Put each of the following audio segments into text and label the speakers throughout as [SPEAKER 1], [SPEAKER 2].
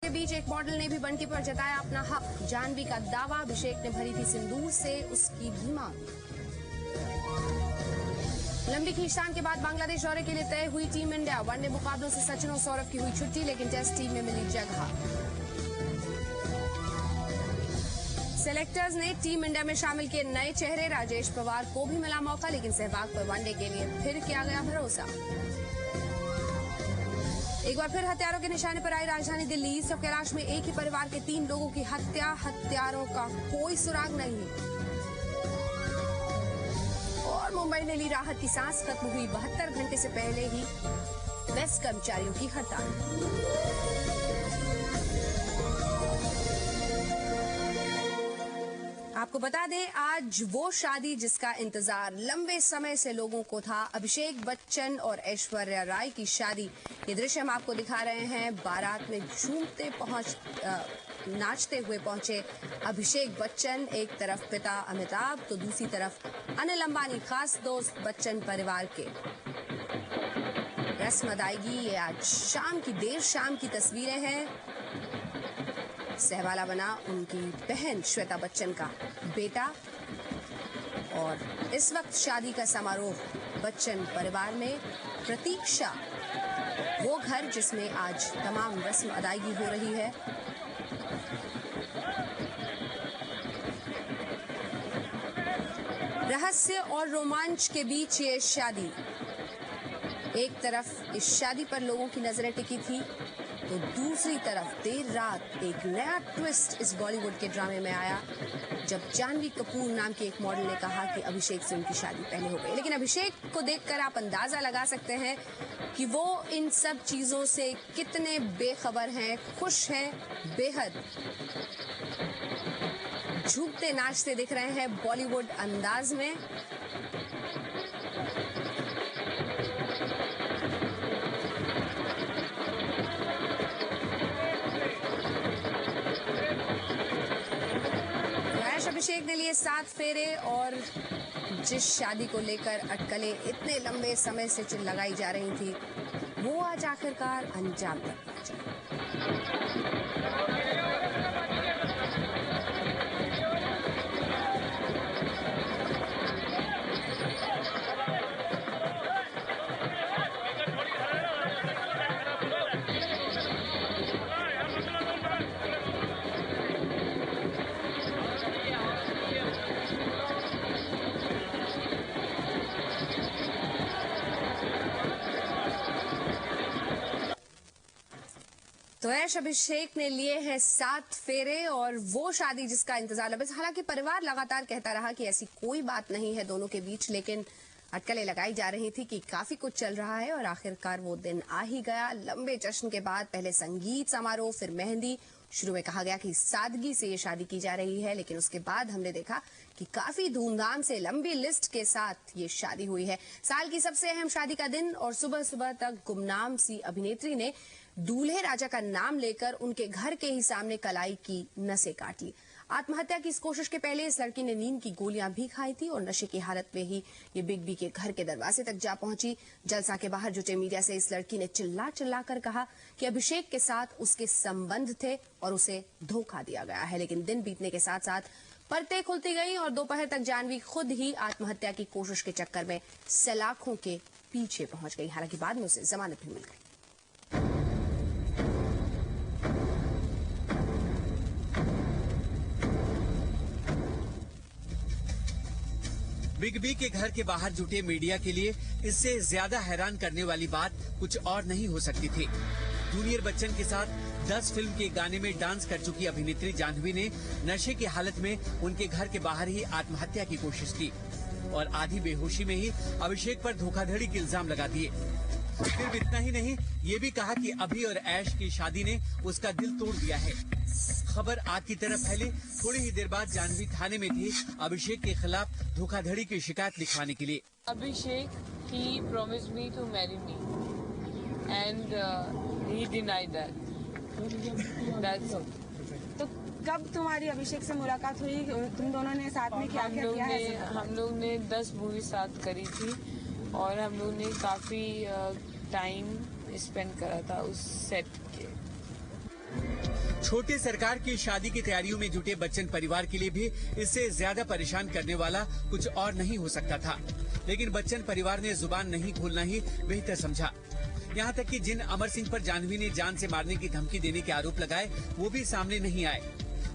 [SPEAKER 1] के बीच एक मॉडल ने भी बंटी पर जताया अपना हक। जाह्नवी का दावा, अभिषेक ने भरी थी सिंदूर से उसकी भी मांग। लंबी खींचतान के बाद बांग्लादेश दौरे के लिए तय हुई टीम इंडिया। वनडे मुकाबलों से सचिन और सौरभ की हुई छुट्टी, लेकिन टेस्ट टीम में मिली जगह। सेलेक्टर्स ने टीम इंडिया में शामिल किए नए चेहरे। राजेश पवार को भी मिला मौका, लेकिन सहवाग पर वनडे के लिए फिर किया गया भरोसा। एक बार फिर हथियारों के निशाने पर आई राजधानी दिल्ली। ईस्ट ऑफ कैलाश में एक ही परिवार के 3 लोगों की हत्या, हत्यारों का कोई सुराग नहीं। और मुंबई ने ली राहत की सांस, खत्म हुई 72 घंटे से पहले ही बेस्ट कर्मचारियों की हड़ताल। आपको बता दें, आज वो शादी जिसका इंतजार लंबे समय से लोगों को था। अभिषेक बच्चन और ऐश्वर्या राय की शादी। ये दृश्य हम आपको दिखा रहे हैं। बारात में झूमते नाचते हुए पहुंचे अभिषेक बच्चन। एक तरफ पिता अमिताभ तो दूसरी तरफ अनिल अंबानी, खास दोस्त बच्चन परिवार के। रस्म अदायगी ये आज देर शाम की तस्वीरें हैं। सहवाला बना उनकी बहन श्वेता बच्चन का बेटा। और इस वक्त शादी का समारोह बच्चन परिवार में। प्रतीक्षा वो घर जिसमें आज तमाम रस्म अदायगी हो रही है। रहस्य और रोमांच के बीच ये शादी। एक तरफ इस शादी पर लोगों की नजरें टिकी थी, तो दूसरी तरफ देर रात एक नया ट्विस्ट इस बॉलीवुड के ड्रामे में आया, जब जाह्नवी कपूर नाम की एक मॉडल ने कहा कि अभिषेक से उनकी शादी पहले हो गई। लेकिन अभिषेक को देखकर आप अंदाजा लगा सकते हैं कि वो इन सब चीजों से कितने बेखबर हैं, खुश हैं, बेहद झूमते नाचते दिख रहे हैं बॉलीवुड अंदाज में। अभिषेक ने लिए 7 फेरे, और जिस शादी को लेकर अटकलें इतने लंबे समय से लगाई जा रही थी, वो आज आखिरकार अंजाम तक पहुंचा। तो ऐश अभिषेक ने लिए हैं 7 फेरे, और वो शादी जिसका इंतजार लंबे। हालांकि परिवार लगातार कहता रहा कि ऐसी कोई बात नहीं है दोनों के बीच, लेकिन अटकलें लगाई जा रही थी कि काफी कुछ चल रहा है। और आखिरकार वो दिन आ ही गया। लंबे जश्न के बाद पहले संगीत समारोह, फिर मेहंदी। शुरू में कहा गया कि सादगी से ये शादी की जा रही है, लेकिन उसके बाद हमने देखा कि काफी धूमधाम से लंबी लिस्ट के साथ ये शादी हुई है। साल की सबसे अहम शादी का दिन, और सुबह सुबह तक गुमनाम सी अभिनेत्री ने दूल्हे राजा का नाम लेकर उनके घर के ही सामने कलाई की नसें काट ली। आत्महत्या की इस कोशिश के पहले इस लड़की ने नींद की गोलियां भी खाई थी, और नशे की हालत में ही ये बिग बी के घर के दरवाजे तक जा पहुंची। जलसा के बाहर जुटे मीडिया से इस लड़की ने चिल्ला चिल्ला कर कहा कि अभिषेक के साथ उसके संबंध थे और उसे धोखा दिया गया है। लेकिन दिन बीतने के साथ साथ परतें खुलती गई, और दोपहर तक जाह्नवी खुद ही आत्महत्या की कोशिश के चक्कर में सलाखों के पीछे पहुंच गई। हालांकि बाद में उसे जमानत भी मिल गई।
[SPEAKER 2] बिग बी के घर के बाहर जुटे मीडिया के लिए इससे ज्यादा हैरान करने वाली बात कुछ और नहीं हो सकती थी। जूनियर बच्चन के साथ 10 फिल्म के गाने में डांस कर चुकी अभिनेत्री जाह्नवी ने नशे की हालत में उनके घर के बाहर ही आत्महत्या की कोशिश की, और आधी बेहोशी में ही अभिषेक पर धोखाधड़ी के इल्जाम लगा दिए। सिर्फ इतना ही नहीं, ये भी कहा कि अभी और ऐश की शादी ने उसका दिल तोड़ दिया है। खबर आग की तरह फैली। थोड़ी ही देर बाद जाह्नवी थाने में थी अभिषेक के खिलाफ धोखाधड़ी की शिकायत लिखवाने के लिए।
[SPEAKER 3] अभिषेक he promised me to marry me and he denied that. That's all.
[SPEAKER 4] तो कब तुम्हारी अभिषेक से मुलाकात हुई? तुम दोनों ने साथ में क्या किया है?
[SPEAKER 3] हम लोग ने 10 मूवी साथ करी थी, और हम लोग ने काफी टाइम स्पेंड करा था उस सेट के।
[SPEAKER 2] छोटे सरकार की शादी की तैयारियों में जुटे बच्चन परिवार के लिए भी इससे ज्यादा परेशान करने वाला कुछ और नहीं हो सकता था, लेकिन बच्चन परिवार ने जुबान नहीं खोलना ही बेहतर समझा। यहाँ तक कि जिन अमर सिंह पर जाह्नवी ने जान से मारने की धमकी देने के आरोप लगाए वो भी सामने नहीं आए।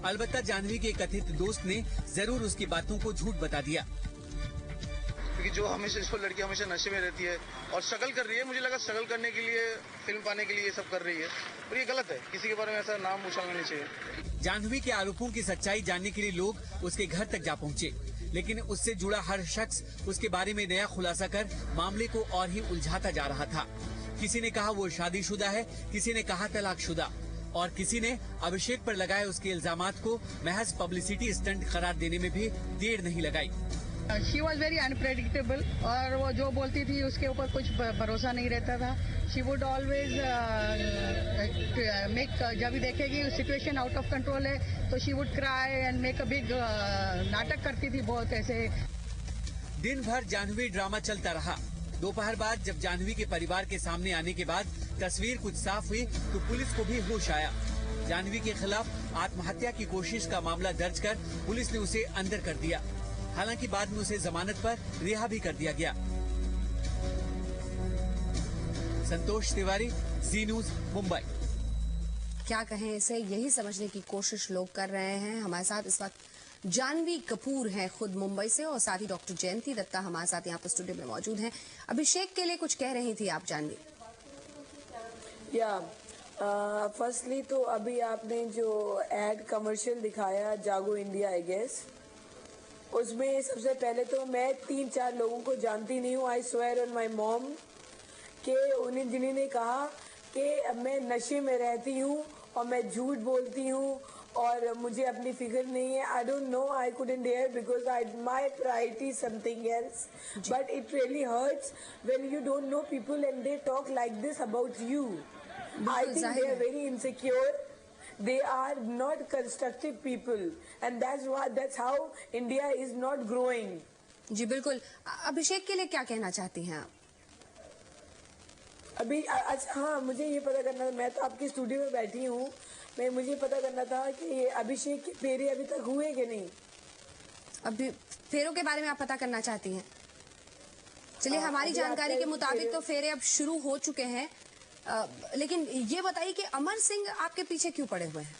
[SPEAKER 2] अलबत्ता जाह्नवी के कथित दोस्त ने जरूर उसकी बातों को झूठ बता दिया।
[SPEAKER 5] क्योंकि जो लड़की हमेशा नशे में रहती है और स्ट्रगल कर रही है, मुझे लगा स्ट्रगल करने के लिए, फिल्म पाने के लिए ये सब कर रही है, और ये गलत है। किसी के बारे में ऐसा नाम उछालना नहीं चाहिए।
[SPEAKER 2] जाह्नवी के आरोपों की सच्चाई जानने के लिए लोग उसके घर तक जा पहुँचे, लेकिन उससे जुड़ा हर शख्स उसके बारे में नया खुलासा कर मामले को और ही उलझाता जा रहा था। किसी ने कहा वो शादीशुदा है, किसी ने कहा तलाकशुदा, और किसी ने अभिषेक पर लगाए उसके इल्जामात को महज पब्लिसिटी स्टंट करार देने में भी देर नहीं लगाई।
[SPEAKER 6] शी वॉज वेरी अनप्रेडिक्टेबल, और वो जो बोलती थी उसके ऊपर कुछ भरोसा नहीं रहता था। शी वुड ऑलवेज मेक, जब भी देखेगी सिचुएशन आउट ऑफ कंट्रोल है तो she would cry and make a big नाटक करती थी बहुत ऐसे।
[SPEAKER 2] दिन भर जाह्नवी ड्रामा चलता रहा। दोपहर बाद जब जाह्नवी के परिवार के सामने आने के बाद तस्वीर कुछ साफ हुई तो पुलिस को भी होश आया। जाह्नवी के खिलाफ आत्महत्या की कोशिश का मामला दर्ज कर पुलिस ने उसे अंदर कर दिया। हालांकि बाद में उसे जमानत पर रिहा भी कर दिया गया। संतोष तिवारी, जी न्यूज, मुंबई।
[SPEAKER 1] क्या कहें इसे, यही समझने की कोशिश लोग कर रहे हैं। हमारे साथ इस वक्त जाह्नवी कपूर हैं खुद मुंबई से, और साथ ही डॉक्टर जयंती दत्ता हमारे साथ यहाँ पर स्टूडियो में मौजूद हैं। अभिषेक के लिए कुछ कह रही थी आप जाह्नवी?
[SPEAKER 7] या फर्स्टली तो अभी आपने जो एड कमर्शियल दिखाया जागो इंडिया, आई गेस, उसमें सबसे पहले तो मैं 3-4 लोगों को जानती नहीं हूँ। I swear on my mom के उन्हें जिन्होंने कहा कि मैं नशे में रहती हूँ और मैं झूठ बोलती हूँ और मुझे अपनी फिक्र नहीं है। I don't know, I couldn't dare because my priority is something else, but it really hurts when you don't know people and they talk like this about you. I think they are very insecure. They are not constructive people, and that's how India is not growing.
[SPEAKER 1] जी बिल्कुल। अभिषेक के लिए क्या कहना चाहती हैं आप?
[SPEAKER 7] अभी अच्छा, हाँ, मुझे ये पता करना था, मैं तो आपकी स्टूडियो में बैठी हूँ, मुझे पता करना था कि ये अभिषेक के फेरे अभी तक हुए कि नहीं।
[SPEAKER 1] अभी फेरों के बारे में आप पता करना चाहती हैं? चलिए, हमारी जानकारी के मुताबिक तो फेरे अब शुरू हो चुके हैं, लेकिन ये बताइए कि अमर सिंह आपके पीछे क्यों पड़े हुए हैं?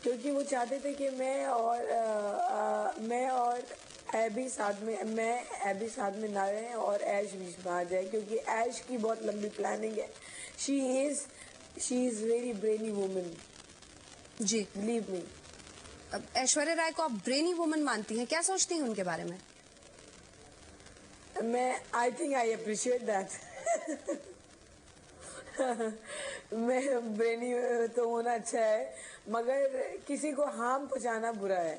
[SPEAKER 7] क्योंकि वो चाहते थे कि मैं और एबी साथ में ना रहें और ऐश बीच में आ जाए, क्योंकि ऐश की बहुत लंबी प्लानिंग है। She is very brainy woman.
[SPEAKER 1] जी,
[SPEAKER 7] बिलीव मी।
[SPEAKER 1] अब ऐश्वर्या राय को आप ब्रेनी वुमन मानती हैं, क्या सोचती हैं उनके बारे में?
[SPEAKER 7] I think I appreciate that. मैं ब्रेनी तो होना अच्छा है, मगर किसी को हार्म पहुंचाना बुरा है।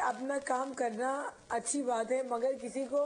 [SPEAKER 7] अपना काम करना अच्छी बात है, मगर किसी को